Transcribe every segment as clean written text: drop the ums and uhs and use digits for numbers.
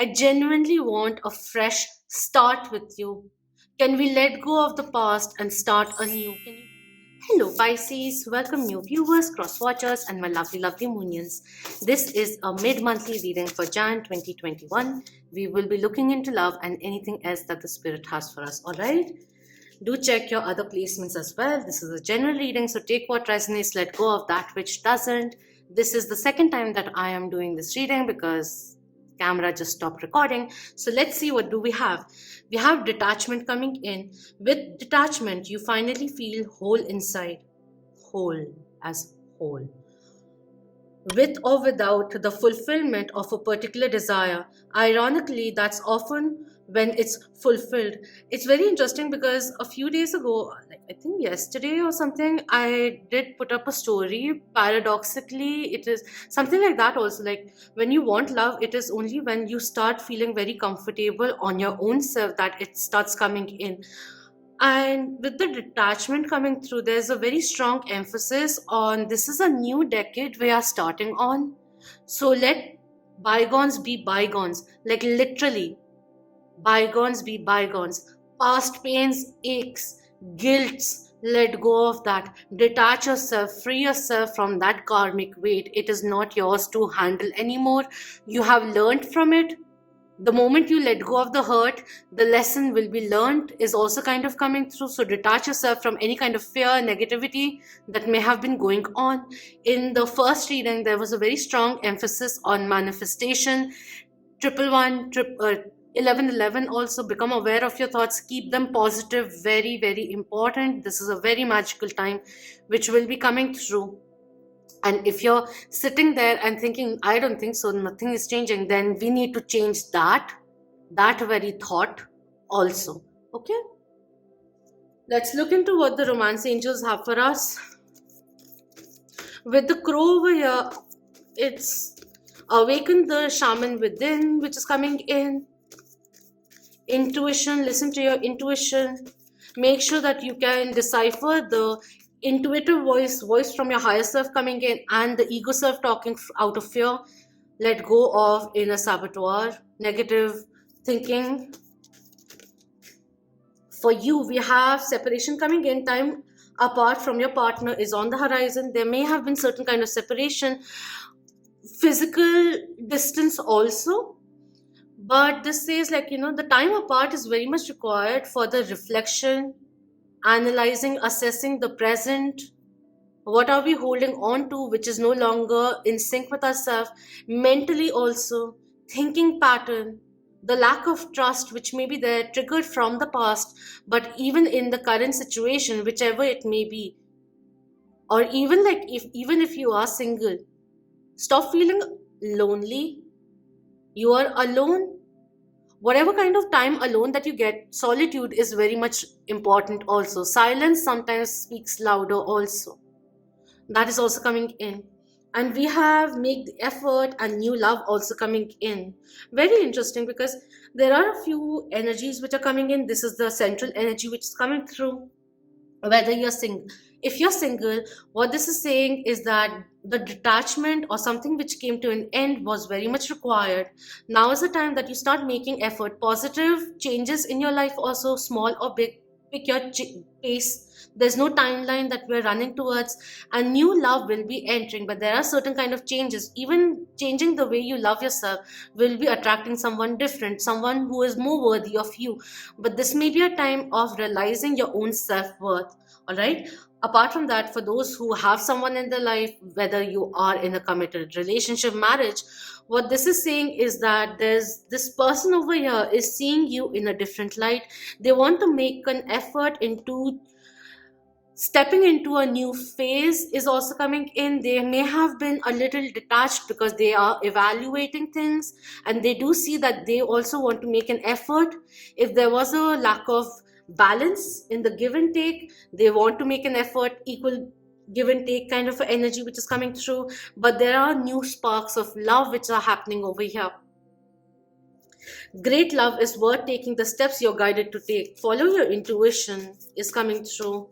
I genuinely want a fresh start with you. Can we let go of the past and start anew? Hello, Pisces. Welcome, new viewers, cross watchers, and my lovely, lovely Moonians. This is a mid monthly reading for Jan 2021. We will be looking into love and anything else that the Spirit has for us, alright? Do check your other placements as well. This is a general reading, so take what resonates, let go of that which doesn't. This is the second time that I am doing this reading because camera just stopped recording. So let's see, what do we have. We have detachment coming in. With detachment, you finally feel whole inside. Whole as whole. With or without the fulfillment of a particular desire. Ironically, that's often when it's fulfilled. It's very interesting because a few days ago, like I think yesterday or something, I did put up a story. Paradoxically, it is something like that also. Like when you want love, it is only when you start feeling very comfortable on your own self that it starts coming in. And with the detachment coming through, there's a very strong emphasis on this is a new decade we are starting on. So let bygones be bygones. Like literally, bygones be bygones. Past pains, aches, guilts, let go of that. Detach yourself, free yourself from that karmic weight. It is not yours to handle anymore. You have learned from it. The moment you let go of the hurt, the lesson will be learned is also kind of coming through. So detach yourself from any kind of fear, negativity that may have been going on. In the first reading, there was a very strong emphasis on manifestation. 1111 also, become aware of your thoughts, keep them positive, very, very important. This is a very magical time which will be coming through. And if you're sitting there and thinking, I don't think so, nothing is changing, then we need to change that very thought also. Okay? Let's look into what the romance angels have for us. With the crow over here, it's awaken the shaman within, which is coming in. Intuition, listen to your intuition. Make sure that you can decipher the intuitive voice from your higher self coming in and the ego self talking out of fear. Let go of inner saboteur, negative thinking. For you, we have separation coming in. Time apart from your partner is on the horizon. There may have been certain kind of separation, physical distance also. But this says, like, the time apart is very much required for the reflection, analyzing, assessing the present. What are we holding on to which is no longer in sync with ourselves? Mentally also, thinking pattern, the lack of trust which may be there, triggered from the past, but even in the current situation, whichever it may be. Or even like if you are single, stop feeling lonely. You are alone. Whatever kind of time alone that you get, solitude is very much important also. Silence sometimes speaks louder also. That is also coming in. And we have make the effort and new love also coming in. Very interesting because there are a few energies which are coming in. This is the central energy which is coming through. Whether you're single, if you're single, what this is saying is that the detachment or something which came to an end was very much required. Now is the time that you start making effort, positive changes in your life also, small or big. Pick your pace. There's no timeline that we're running towards. A new love will be entering, but there are certain kind of changes. Even changing the way you love yourself will be attracting someone different, someone who is more worthy of you. But this may be a time of realizing your own self-worth. All right. Apart from that, for those who have someone in their life, whether you are in a committed relationship, marriage, what this is saying is that there's this person over here is seeing you in a different light. They want to make an effort into stepping into a new phase is also coming in. They may have been a little detached because they are evaluating things, and they do see that they also want to make an effort. If there was a lack of balance in the give and take, they want to make an effort, equal give and take kind of energy which is coming through. But there are new sparks of love which are happening over here. Great love is worth taking the steps you're guided to take. Follow your intuition is coming through.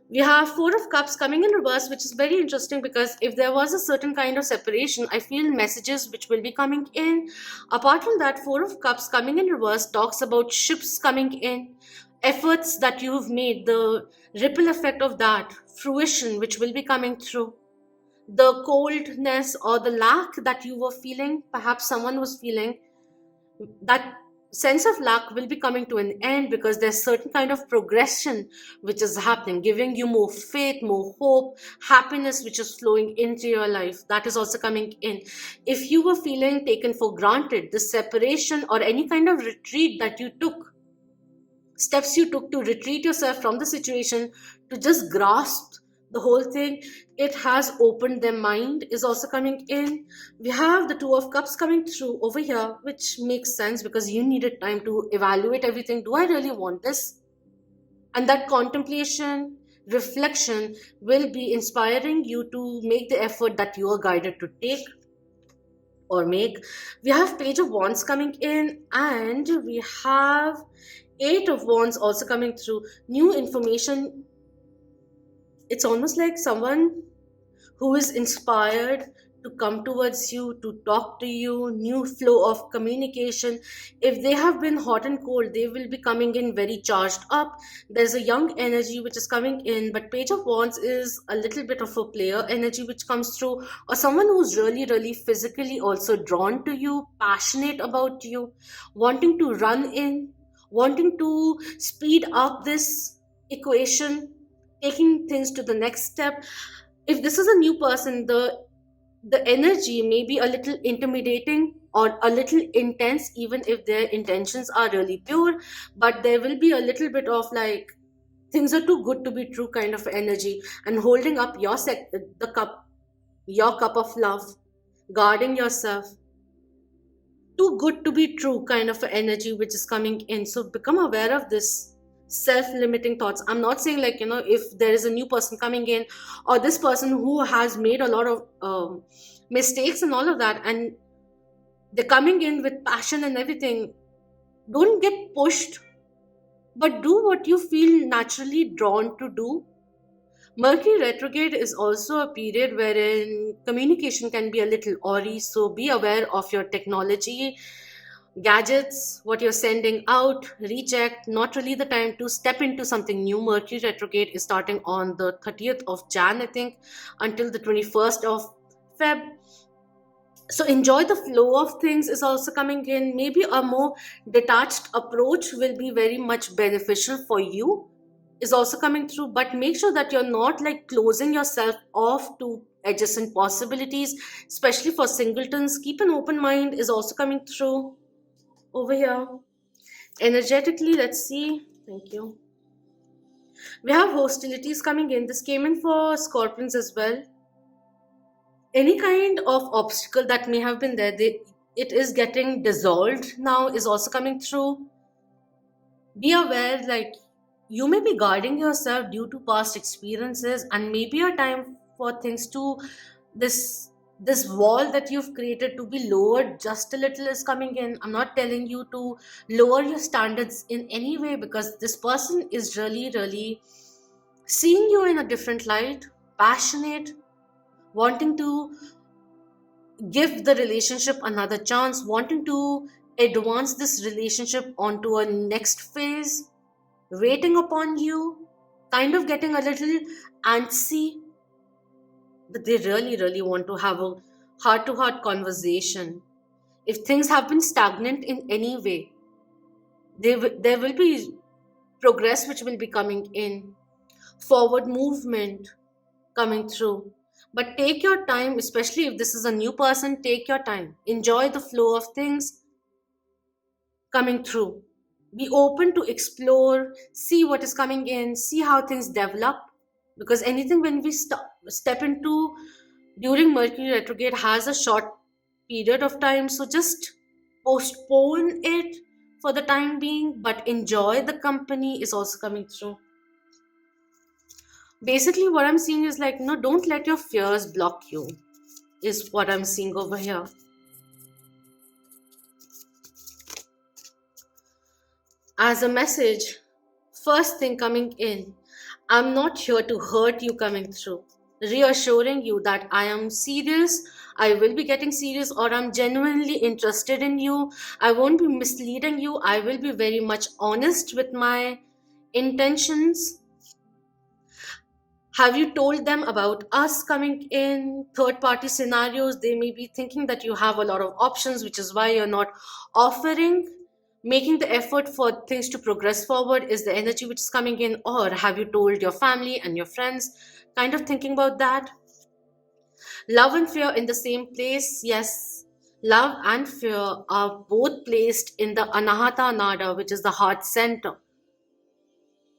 We have Four of Cups coming in reverse, which is very interesting because if there was a certain kind of separation, I feel messages which will be coming in. Apart from that, Four of Cups coming in reverse talks about ships coming in, efforts that you've made, the ripple effect of that, fruition which will be coming through. The coldness or the lack that you were feeling, perhaps someone was feeling, that sense of lack will be coming to an end because there's certain kind of progression which is happening, giving you more faith, more hope, happiness which is flowing into your life. That is also coming in. If you were feeling taken for granted, the separation or any kind of retreat that you took, steps you took to retreat yourself from the situation, to just grasp the whole thing, it has opened their mind, is also coming in. We have the Two of Cups coming through over here, which makes sense because you needed time to evaluate everything. Do I really want this? And that contemplation, reflection will be inspiring you to make the effort that you are guided to take or make. We have Page of Wands coming in, and we have Eight of Wands also coming through. New information. It's almost like someone who is inspired to come towards you, to talk to you, new flow of communication. If they have been hot and cold, they will be coming in very charged up. There's a young energy which is coming in, but Page of Wands is a little bit of a player energy which comes through, or someone who's really, really physically also drawn to you, passionate about you, wanting to run in, wanting to speed up this equation, taking things to the next step. If this is a new person, the energy may be a little intimidating or a little intense, even if their intentions are really pure, but there will be a little bit of like, things are too good to be true kind of energy, and holding up the cup, your cup of love, guarding yourself, too good to be true kind of energy which is coming in. So become aware of this self-limiting thoughts. I'm not saying like, if there is a new person coming in, or this person who has made a lot of mistakes and all of that, and they're coming in with passion and everything, don't get pushed, but do what you feel naturally drawn to do. Mercury retrograde is also a period wherein communication can be a little awry, so be aware of your technology, gadgets, what you're sending out, recheck. Not really the time to step into something new. Mercury retrograde is starting on the 30th of Jan, I think, until the 21st of Feb. So enjoy the flow of things is also coming in. Maybe a more detached approach will be very much beneficial for you, is also coming through, but make sure that you're not like closing yourself off to adjacent possibilities, especially for singletons. Keep an open mind is also coming through over here. Energetically, let's see. Thank you. We have hostilities coming in. This came in for Scorpions as well. Any kind of obstacle that may have been there, it is getting dissolved now, is also coming through. Be aware, like, you may be guarding yourself due to past experiences, and maybe a time for things to, this wall that you've created to be lowered just a little is coming in. I'm not telling you to lower your standards in any way, because this person is really, really seeing you in a different light, passionate, wanting to give the relationship another chance, wanting to advance this relationship onto a next phase, waiting upon you, kind of getting a little antsy, but they really, really want to have a heart to heart conversation. If things have been stagnant in any way, there will be progress which will be coming in, forward movement coming through. But take your time, especially if this is a new person, take your time. Enjoy the flow of things coming through. Be open to explore, see what is coming in, see how things develop. Because anything when we step into during Mercury retrograde has a short period of time, so just postpone it for the time being, but enjoy the company is also coming through. Basically, what I'm seeing is like, no, don't let your fears block you, is what I'm seeing over here. As a message, first thing coming in, I'm not here to hurt you coming through. Reassuring you that I am serious, I will be getting serious, or I'm genuinely interested in you. I won't be misleading you. I will be very much honest with my intentions. Have you told them about us coming in? Third party scenarios, they may be thinking that you have a lot of options, which is why you're not offering. Making the effort for things to progress forward is the energy which is coming in. Or have you told your family and your friends? Kind of thinking about that. Love and fear in the same place, yes. Love and fear are both placed in the Anahata Nada, which is the heart center.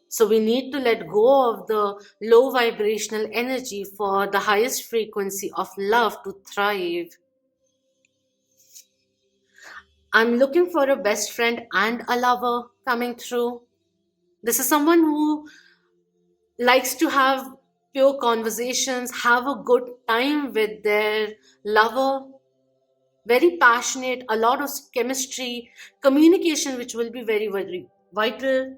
So we need to let go of the low vibrational energy for the highest frequency of love to thrive. I'm looking for a best friend and a lover coming through. This is someone who likes to have pure conversations, have a good time with their lover, very passionate, a lot of chemistry, communication, which will be very, very vital.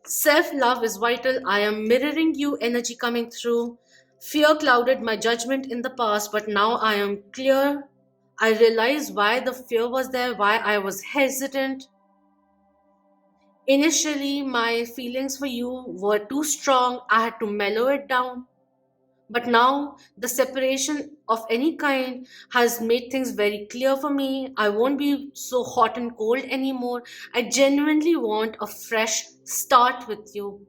Self love is vital. I am mirroring you energy coming through. Fear clouded my judgment in the past, but now I am clear. I realize why the fear was there, why I was hesitant. Initially, my feelings for you were too strong. I had to mellow it down. But now the separation of any kind has made things very clear for me. I won't be so hot and cold anymore. I genuinely want a fresh start with you.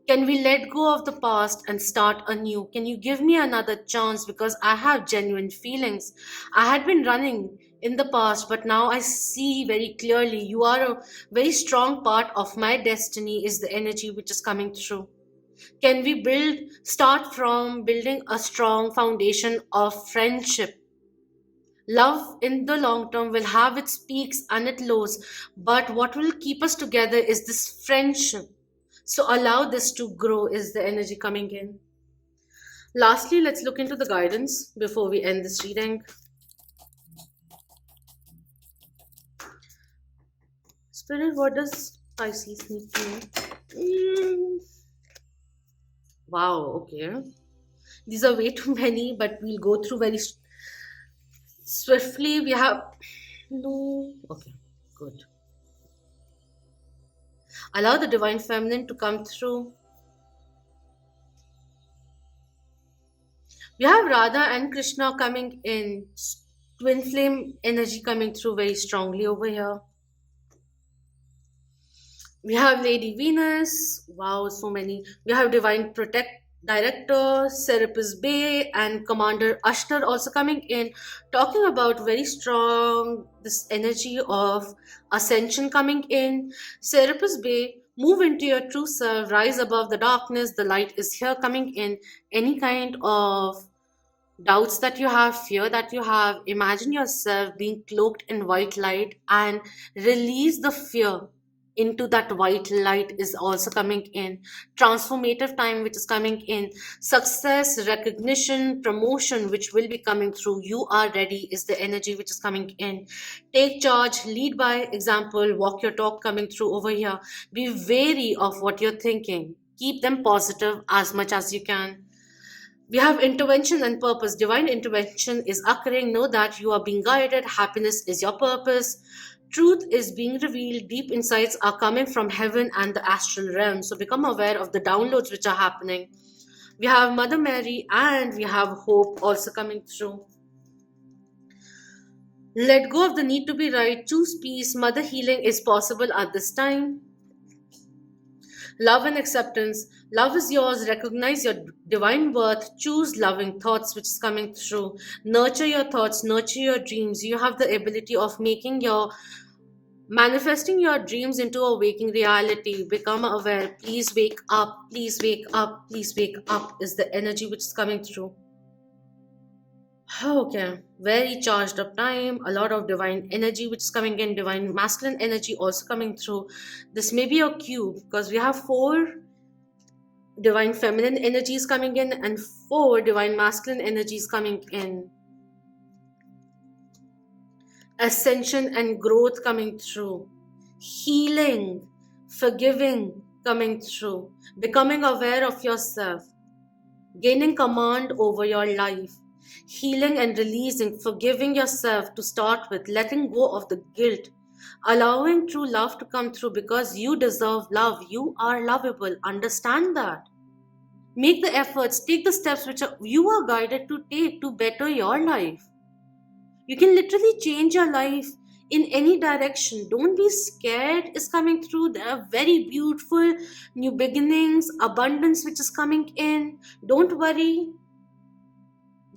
Can we let go of the past and start anew? Can you give me another chance because I have genuine feelings? I had been running in the past, but now I see very clearly you are a very strong part of my destiny, is the energy which is coming through. Can we start from building a strong foundation of friendship? Love in the long term will have its peaks and its lows, but what will keep us together is this friendship. So allow this to grow, is the energy coming in. Lastly, let's look into the guidance before we end this reading. Spirit, what does Pisces need to know? Mm, wow, okay. These are way too many, but we'll go through very swiftly. We have no. Okay, good. Allow the divine feminine to come through. We have Radha and Krishna coming in. Twin flame energy coming through very strongly over here. We have Lady Venus. Wow, so many. We have Divine Protect Director, Serapis Bay, and Commander Ashtar also coming in, talking about very strong this energy of ascension coming in. Serapis Bay, move into your true self, rise above the darkness. The light is here coming in. Any kind of doubts that you have, fear that you have, imagine yourself being cloaked in white light and release the fear into that white light is also coming in. Transformative time which is coming in. Success, recognition, promotion which will be coming through. You are ready is the energy which is coming in. Take charge, lead by example, walk your talk coming through over here. Be wary of what you're thinking. Keep them positive as much as you can. We have intervention and purpose. Divine intervention is occurring. Know that you are being guided. Happiness is your purpose. Truth is being revealed. Deep insights are coming from heaven and the astral realm. So become aware of the downloads which are happening. We have Mother Mary and we have hope also coming through. Let go of the need to be right. Choose peace. Mother healing is possible at this time. Love and acceptance. Love is yours. Recognize your divine worth. Choose loving thoughts, which is coming through. Nurture your thoughts, nurture your dreams. You have the ability of manifesting your dreams into a waking reality. Become aware. Please wake up. Please wake up. Please wake up is the energy which is coming through. Okay, very charged up time, a lot of divine energy which is coming in, divine masculine energy also coming through. This may be a cube because we have four divine feminine energies coming in and four divine masculine energies coming in. Ascension and growth coming through. Healing, forgiving, coming through. Becoming aware of yourself, gaining command over your life, healing and releasing, forgiving yourself to start with, letting go of the guilt, allowing true love to come through because you deserve love. You are lovable. Understand that. Make the efforts, take the steps which you are guided to take to better your life. You can literally change your life in any direction. Don't be scared, is coming through. There are very beautiful new beginnings, abundance which is coming in. Don't worry.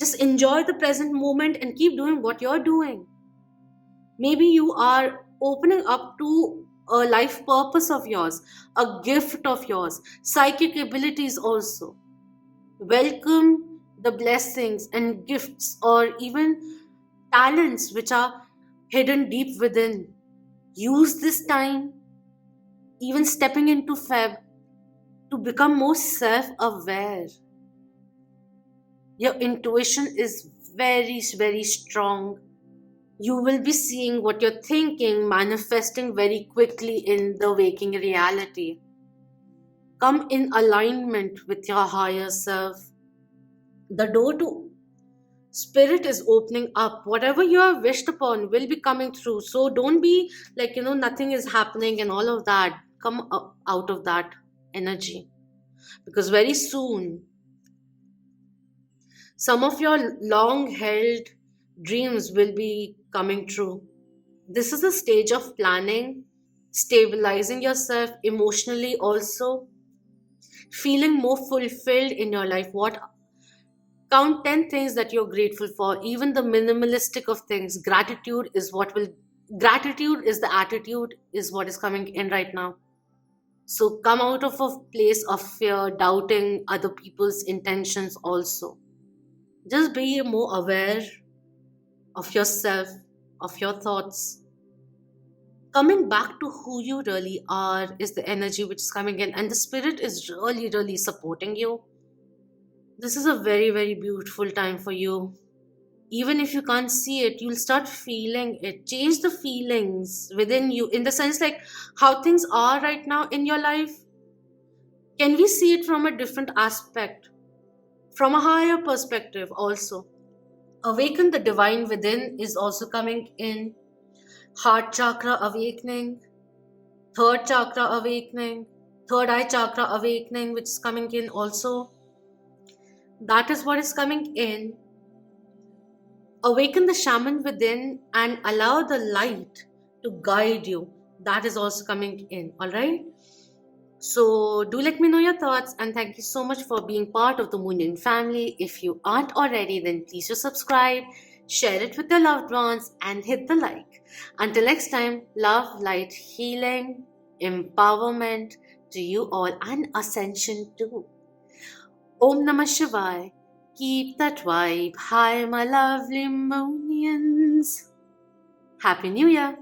Just enjoy the present moment and keep doing what you're doing. Maybe you are opening up to a life purpose of yours, a gift of yours, psychic abilities also. Welcome the blessings and gifts or even talents which are hidden deep within. Use this time, even stepping into Feb, to become more self aware. Your intuition is very, very strong. You will be seeing what you're thinking manifesting very quickly in the waking reality. Come in alignment with your higher self. The door to spirit is opening up. Whatever you have wished upon will be coming through. So don't be like, nothing is happening and all of that. Come out of that energy. Because very soon, some of your long held dreams will be coming true. This is a stage of planning, stabilizing yourself emotionally, also feeling more fulfilled in your life. What count 10 things that you're grateful for, even the minimalistic of things. Gratitude is the attitude, is what is coming in right now. So come out of a place of fear, doubting other people's intentions also. Just be more aware of yourself, of your thoughts. Coming back to who you really are is the energy which is coming in, and the spirit is really, really supporting you. This is a very, very beautiful time for you. Even if you can't see it, you'll start feeling it. Change the feelings within you, in the sense like how things are right now in your life. Can we see it from a different aspect, from a higher perspective also? Awaken the divine within is also coming in. Heart chakra awakening, third chakra awakening, third eye chakra awakening, which is coming in also. That is what is coming in. Awaken the shaman within and allow the light to guide you. That is also coming in. All right. So do let me know your thoughts, and thank you so much for being part of the Moonian family. If you aren't already, then please do subscribe, share it with your loved ones, and hit the like. Until next time, love, light, healing, empowerment to you all, and ascension too. Om Namah Shivaya. Keep that vibe high, my lovely Moonians. Happy New Year.